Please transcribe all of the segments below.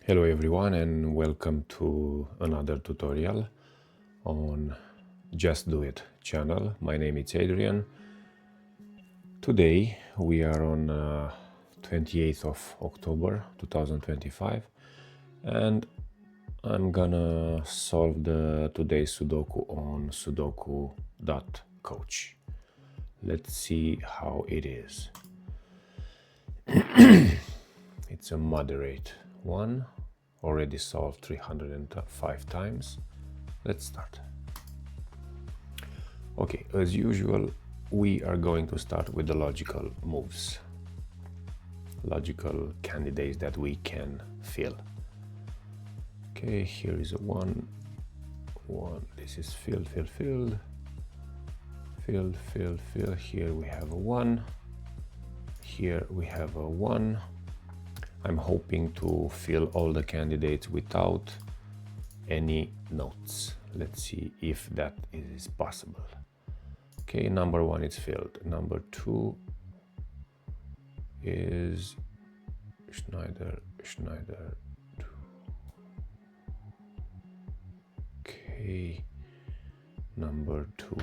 Hello everyone and welcome to another tutorial on Just Do It channel. My name is Adrian. Today we are on 28th of October 2025 and I'm gonna solve the today's Sudoku on sudoku.coach. Let's see how it is. It's a moderate one, already solved 305 times. Let's start. Okay, as usual, we are going to start with the logical moves, logical candidates that we can fill. Okay, here is a one. This is filled. Here we have a one. Here we have a one. I'm hoping to fill all the candidates without any notes. Let's see if that is possible. Okay, number one is filled. Number two is Schneider. Okay, number two.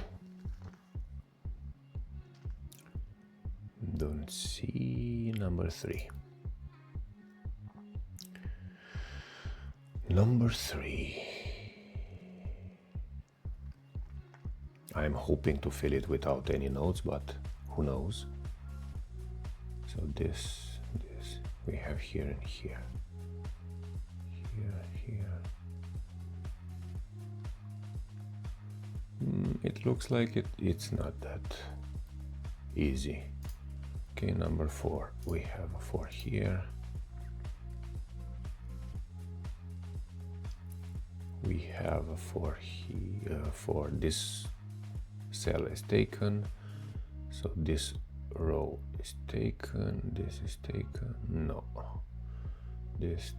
Don't see number three. Number three. I'm hoping to fill it without any notes, but who knows? So this we have here and here. Here. It looks like it's not that easy. Okay, number four. We have a four here. We have a 4 here, for this cell is taken, so this row is taken, this is taken, no, this,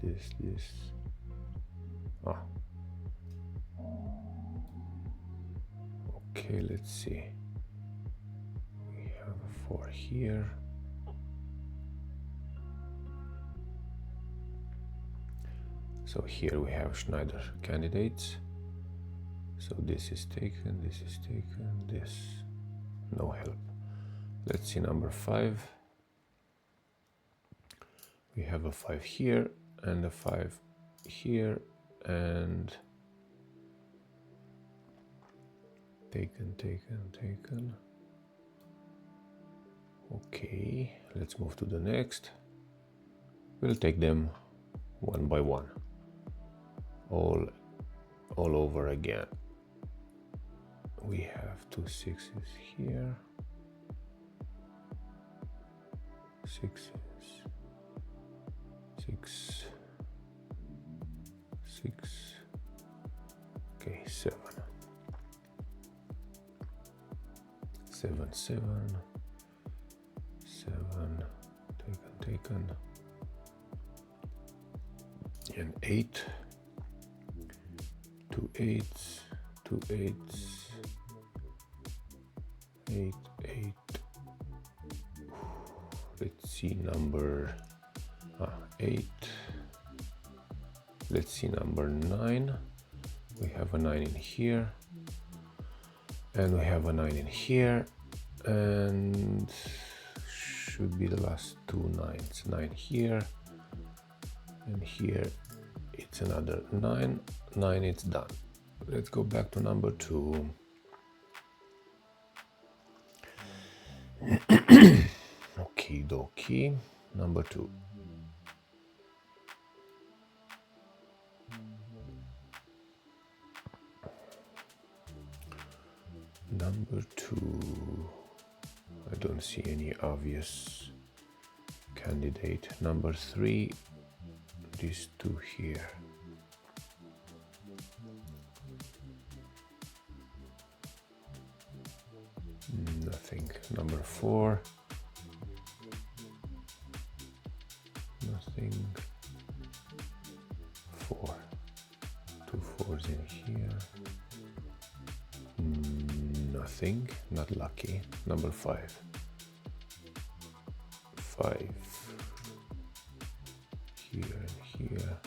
okay, let's see, we have a 4 here. So here we have Schneider candidates. So this is taken, this, no help. Let's see number 5. We have a 5 here and a 5 here and taken. Okay, let's move to the next. We'll take them one by one. All over again. We have 2 6s here, 6s, 6, 6, okay, 7, 7, 7, 7, taken, and 8. 2 8s, 2 8s, 8, 8. Let's see number 8. Let's see number 9. We have a 9 in here, and we have a 9 in here, and should be the last 2 9s. 9 here, and here it's another 9. 9, it's done. Let's go back to number 2. Okie dokie. Number 2. Number 2. I don't see any obvious candidate. Number 3. These 2 here. Nothing. Number 4. Nothing. 4. 2 4s in here. Nothing. Not lucky. Number 5. 5. Here and here.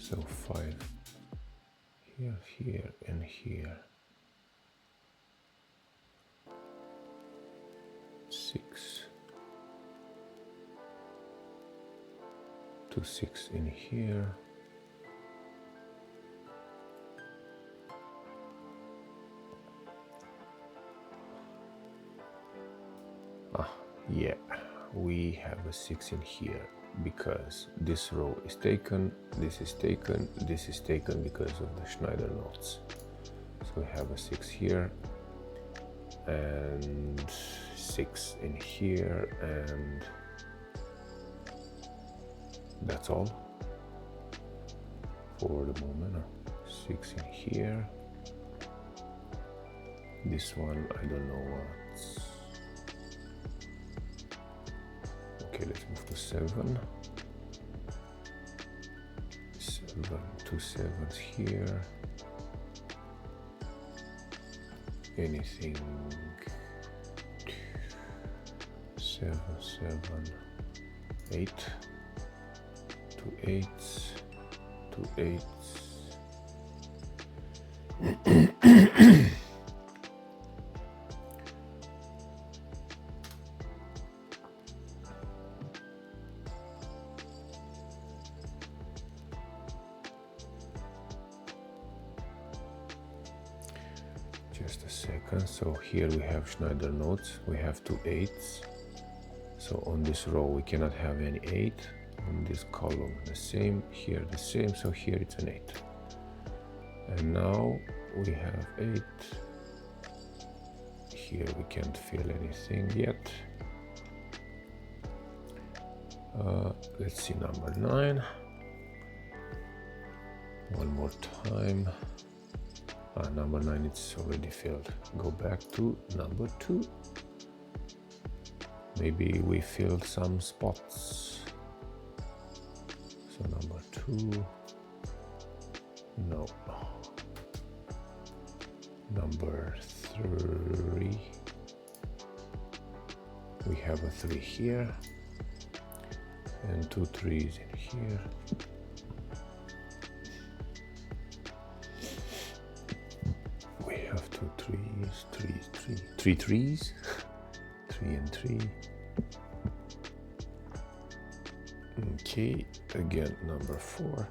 So 5 here, here, and here. 6 to 6 in here. Yeah, we have a 6 in here because this row is taken, this is taken, this is taken because of the Schneider notes. So we have a 6 here and 6 in here, and that's all for the moment. 6 in here. This one, I don't know what's... Okay, let's move to 7. 2 7s here. Anything 7 7 8. 2 8s, 2 8s. Just a second. So here we have Schneider notes. We have 2 8s. So on this row we cannot have any 8. On this column the same. Here the same. So here it's an 8. And now we have 8. Here we can't fill anything yet. Let's see number 9. One more time. Number 9, it's already filled. Go back to number 2. Maybe we filled some spots. So number 2. No. Number 3. We have a 3 here. And 2 3s in here. Have 2 3s, 3 3s, 3 and 3. Okay, again number 4.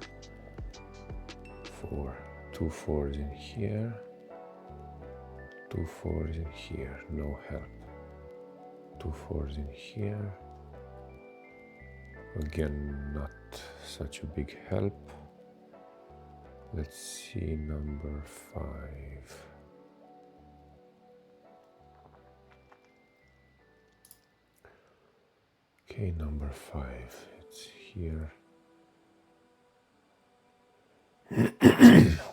2 4s in here, 2 4s in here, no help. 2 4s in here. Again, not such a big help. Let's see number 5. Okay, number 5, it's here.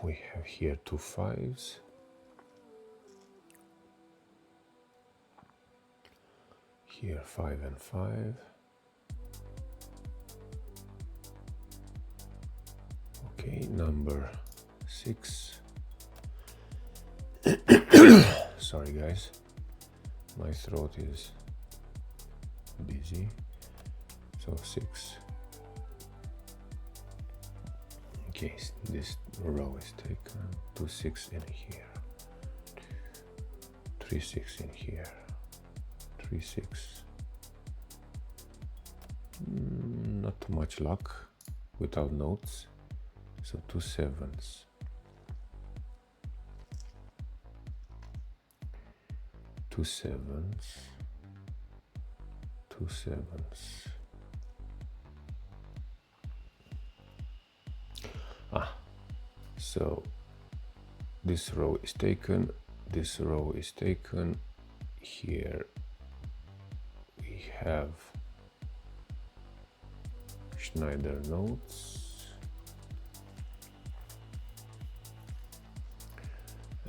We have here 2 5s. Here 5 and 5. Okay, number 6. Sorry guys, my throat is busy. So 6. Okay, this row is taken. 2 6 in here. 3 6 in here. 3 6. Not too much luck without notes. So 2 7s. 2 7s. 2 7s. So this row is taken, this row is taken. Here we have Schneider notes,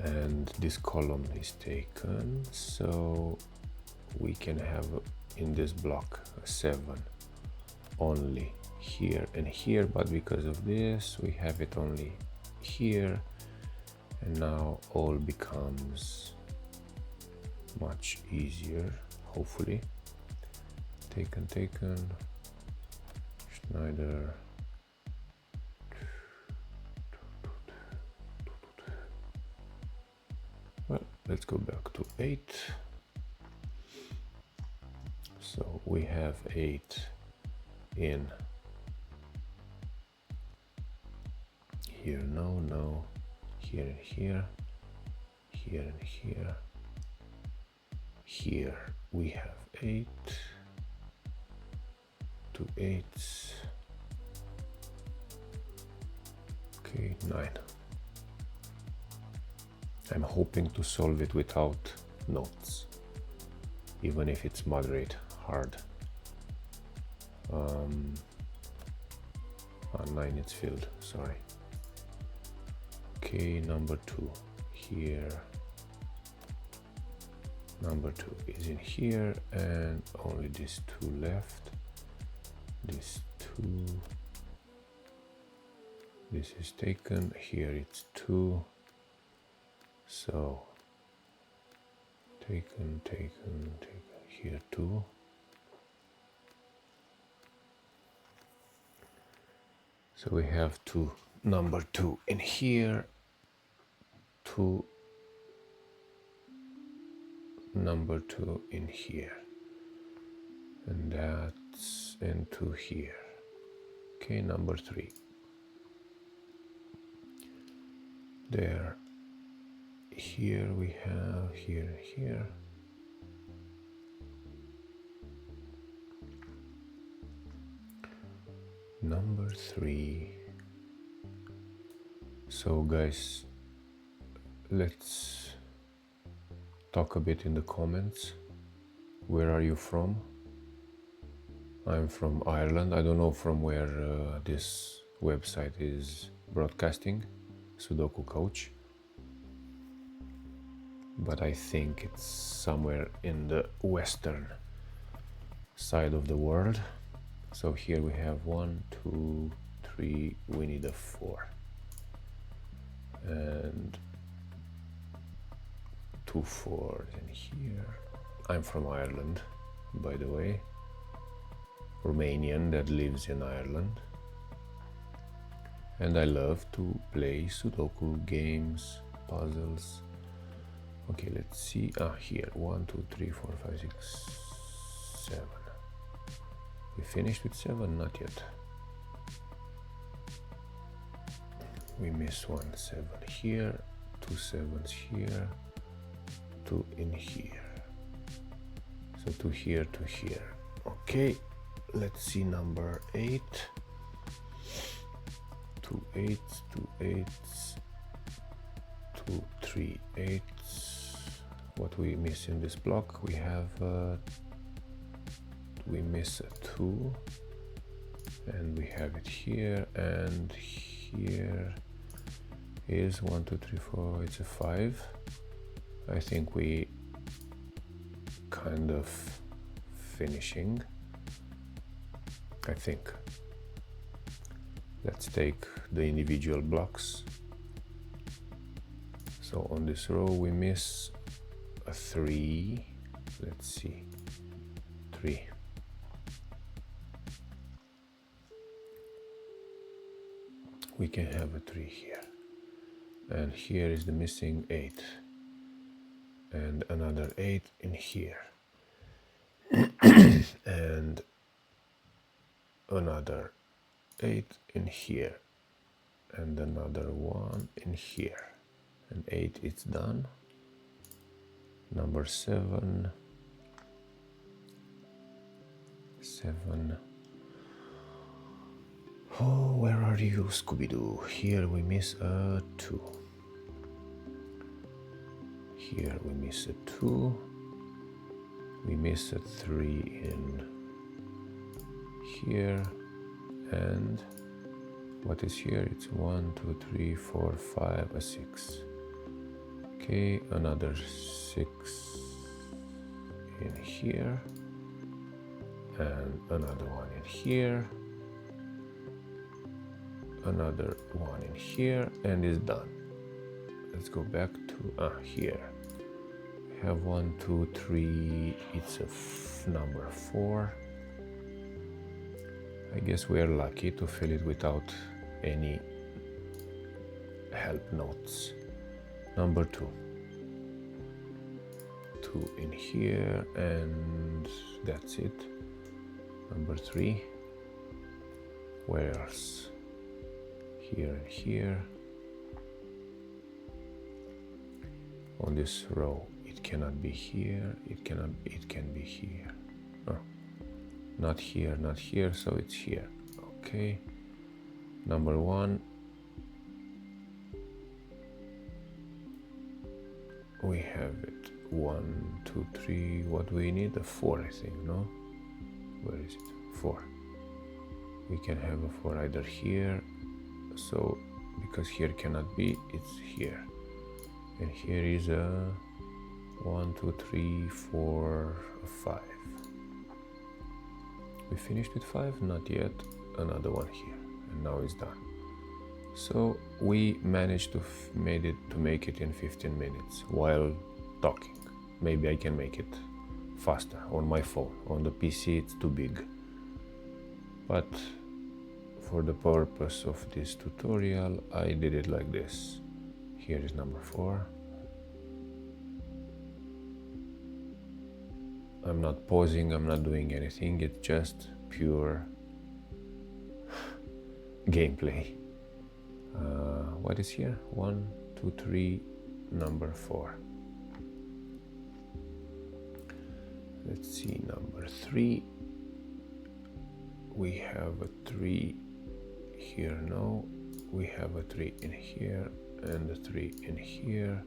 and this column is taken, so we can have in this block a 7 only here and here, but because of this we have it only here, and now all becomes much easier, hopefully. Taken, Schneider, let's go back to 8. So we have 8 in here, no, here and here, here and here. Here we have 8, 2 8s, okay, 9. I'm hoping to solve it without notes, even if it's moderate hard. 9 it's filled, sorry. Okay, number 2 here. Number 2 is in here, and only these 2 left. This 2. This is taken. Here it's 2. So taken. Here 2. So we have number 2 in here. 2. Number 2 in here, and that's into here. Okay, number 3 there. Here we have here. Number 3. So guys, let's talk a bit in the comments. Where are you from? I'm from Ireland. I don't know from where this website is broadcasting, Sudoku Coach, but I think it's somewhere in the western side of the world. So here we have 1, 2, 3, we need a 4. And 2 4s in here. I'm from Ireland, by the way. Romanian that lives in Ireland. And I love to play Sudoku games, puzzles. Okay, let's see. Here. 1, 2, 3, 4, 5, 6, 7. We finished with 7? Not yet. We missed 1 7 here, 2 7s here, 2 in here. So 2 here, 2 here. Okay, let's see number 8. 2 8s, 2 8s, 2 3 8s. What we miss in this block? We have we miss a 2, and we have it here, and here is 1 2 3 4. It's a 5. I think we kind of finishing. I think. Let's take the individual blocks. So on this row we miss a 3. Let's see. 3. We can have a 3 here. And here is the missing 8. And another 8 in here. And another 8 in here. And another 1 in here. And 8 it's done. Number 7. 7. Oh, where are you, Scooby-Doo? Here we miss a 2. Here we miss a 2. We miss a 3 in here. And what is here? It's 1 2 3 4 5, a 6. Okay, another 6 in here. And another one in here. Another one in here, and it's done. Let's go back to here. We have 1 2 3. It's a number 4. I guess we are lucky to fill it without any help notes. Number 2. 2 in here, and that's it. Number 3. Where else? Here and here. On this row, it cannot be here, it can be here. No, not here, not here, so it's here. Okay. Number 1. We have it. 1, 2, 3. What do we need? A 4, I think, no? Where is it? 4. We can have a 4 either here. So, because here cannot be, it's here. And here is a 1, 2, 3, 4, 5. We finished with 5? Not yet. Another one here. And now it's done. So we managed to make it in 15 minutes while talking. Maybe I can make it faster on my phone. On the PC it's too big. But for the purpose of this tutorial, I did it like this. Here is number 4. I'm not pausing, I'm not doing anything, it's just pure gameplay. What is here? 1, 2, 3, number 4. Let's see, number 3. We have a 3 here, no. We have a 3 in here, and a 3 in here.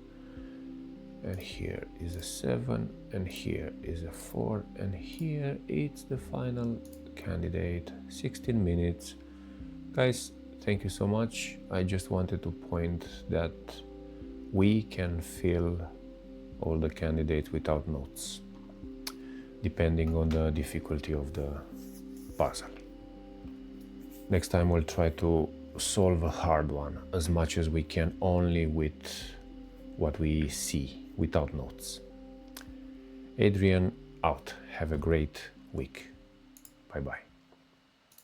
And here is a 7, and here is a 4, and here it's the final candidate. 16 minutes. Guys, thank you so much. I just wanted to point that we can fill all the candidates without notes, depending on the difficulty of the puzzle. Next time we'll try to solve a hard one as much as we can, only with what we see, without notes. Adrian out. Have a great week. Bye bye.